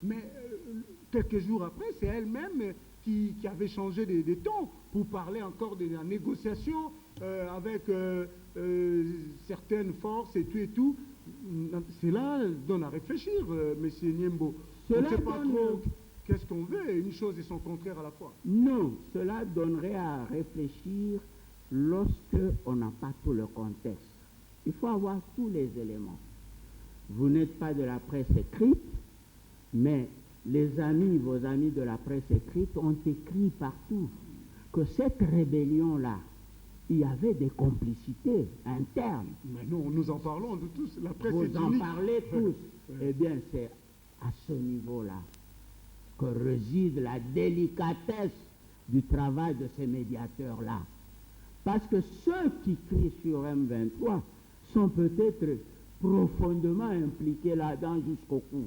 Mais quelques jours après, c'est elle-même qui avait changé des tons pour parler encore de la négociation avec certaines forces et tout. Cela donne à réfléchir, M. Niembo. On ne Cela sait pas donne... trop qu'est-ce qu'on veut, une chose et son contraire à la fois. Non, cela donnerait à réfléchir lorsque on n'a pas tout le contexte. Il faut avoir tous les éléments. Vous n'êtes pas de la presse écrite, mais les amis, vos amis de la presse écrite ont écrit partout que cette rébellion-là, il y avait des complicités internes. Mais non, nous en parlons de tous. La presse Vous est en unique. parlez tous. Eh bien, c'est à ce niveau-là que réside la délicatesse du travail de ces médiateurs-là. Parce que ceux qui crient sur M23 sont peut-être profondément impliqués là-dedans jusqu'au cou.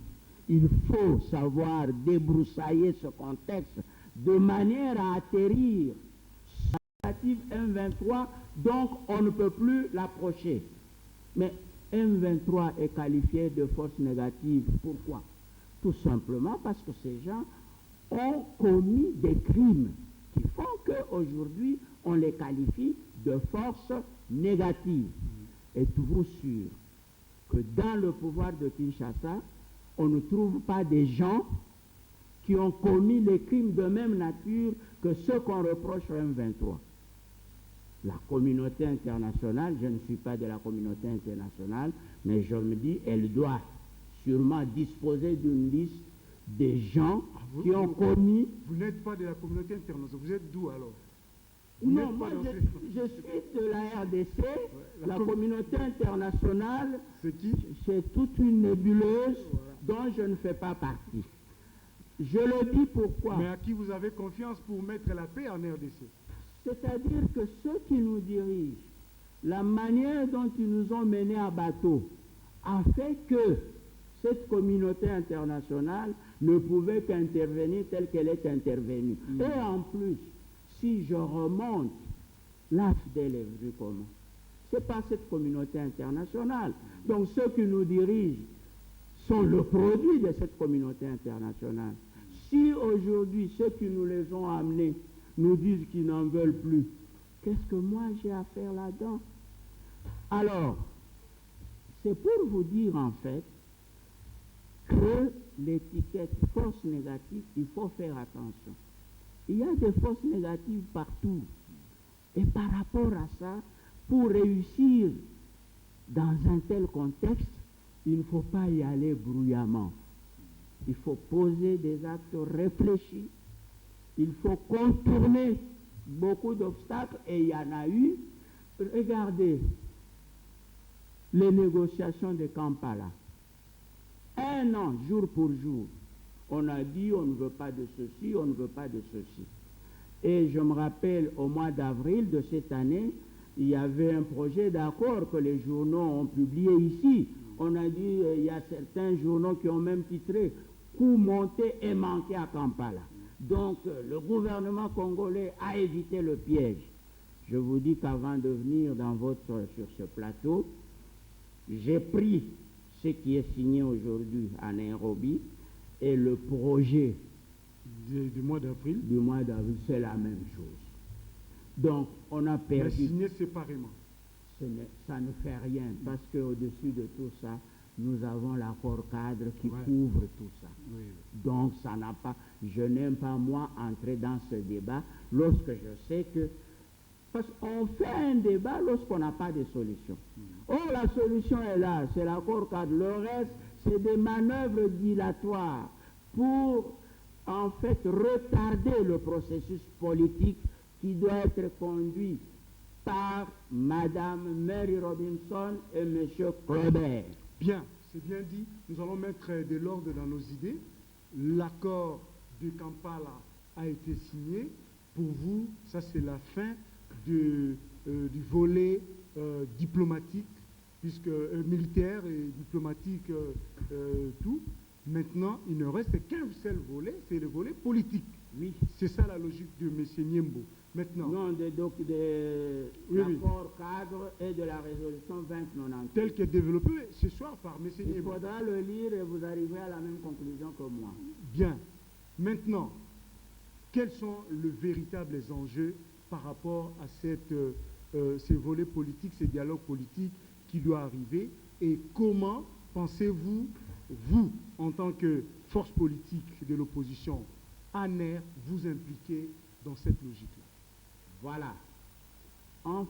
Il faut savoir débroussailler ce contexte de manière à atterrir sur la tentative M23, donc on ne peut plus l'approcher. Mais M23 est qualifié de force négative. Pourquoi? Tout simplement parce que ces gens ont commis des crimes qui font qu'aujourd'hui, on les qualifie de force négative. Êtes-vous sûr que dans le pouvoir de Kinshasa, on ne trouve pas des gens qui ont commis les crimes de même nature que ceux qu'on reproche au M23? La communauté internationale, je ne suis pas de la communauté internationale, mais je me dis, elle doit sûrement disposer d'une liste des gens qui ont commis... Vous n'êtes pas de la communauté internationale, vous êtes d'où alors? Non, moi je suis de la RDC, la communauté internationale, c'est qui? C'est toute une nébuleuse dont je ne fais pas partie. Je le dis pourquoi. Mais à qui vous avez confiance pour mettre la paix en RDC? C'est-à-dire que ceux qui nous dirigent, la manière dont ils nous ont menés à bateau, a fait que cette communauté internationale ne pouvait qu'intervenir telle qu'elle est intervenue. Et en plus, si je remonte, l'AFDEL est venu comment? C'est pas cette communauté internationale. Donc ceux qui nous dirigent sont le produit de cette communauté internationale. Si aujourd'hui ceux qui nous les ont amenés nous disent qu'ils n'en veulent plus, qu'est-ce que moi j'ai à faire là-dedans? Alors, c'est pour vous dire en fait que l'étiquette force négative, il faut faire attention. Il y a des forces négatives partout. Et par rapport à ça, pour réussir dans un tel contexte, il ne faut pas y aller bruyamment. Il faut poser des actes réfléchis. Il faut contourner beaucoup d'obstacles, et il y en a eu. Regardez les négociations de Kampala. Un an, jour pour jour, on a dit on ne veut pas de ceci, on ne veut pas de ceci. Et je me rappelle, au mois d'avril de cette année, il y avait un projet d'accord que les journaux ont publié ici. On a dit, il y a certains journaux qui ont même titré « Coup monté et manqué à Kampala ». Donc, le gouvernement congolais a évité le piège. Je vous dis qu'avant de venir sur ce plateau, j'ai pris ce qui est signé aujourd'hui à Nairobi et le projet du mois d'avril. Du mois d'avril, c'est la même chose. Donc, on a perdu. Mais signé séparément. Ça ne fait rien, parce qu'au-dessus de tout ça, nous avons l'accord cadre qui couvre tout ça. Oui. Donc, ça n'a pas. Je n'aime pas, moi, entrer dans ce débat lorsque je sais que. Parce qu'on fait un débat lorsqu'on n'a pas de solution. Oh, la solution est là, c'est l'accord cadre. Le reste, c'est des manœuvres dilatoires pour, en fait, retarder le processus politique qui doit être conduit par Madame Mary Robinson et Monsieur Claudel. Bien, c'est bien dit. Nous allons mettre de l'ordre dans nos idées. L'accord de Kampala a été signé. Pour vous, ça c'est la fin du volet diplomatique, puisque militaire et diplomatique, tout. Maintenant, il ne reste qu'un seul volet, c'est le volet politique. Oui. C'est ça la logique de M. Niembo. Maintenant, Non, des Oui, oui. rapports cadres et de la résolution 2090. tel que développé ce soir par M. Il Niembo. faudra le lire et vous arriverez à la même conclusion que moi. Bien. Maintenant, quels sont les véritables enjeux par rapport à ces volets politiques, ces dialogues politiques qui doivent arriver, et comment pensez-vous, vous, en tant que force politique de l'opposition, ANER, vous impliquer dans cette logique-là? Voilà. En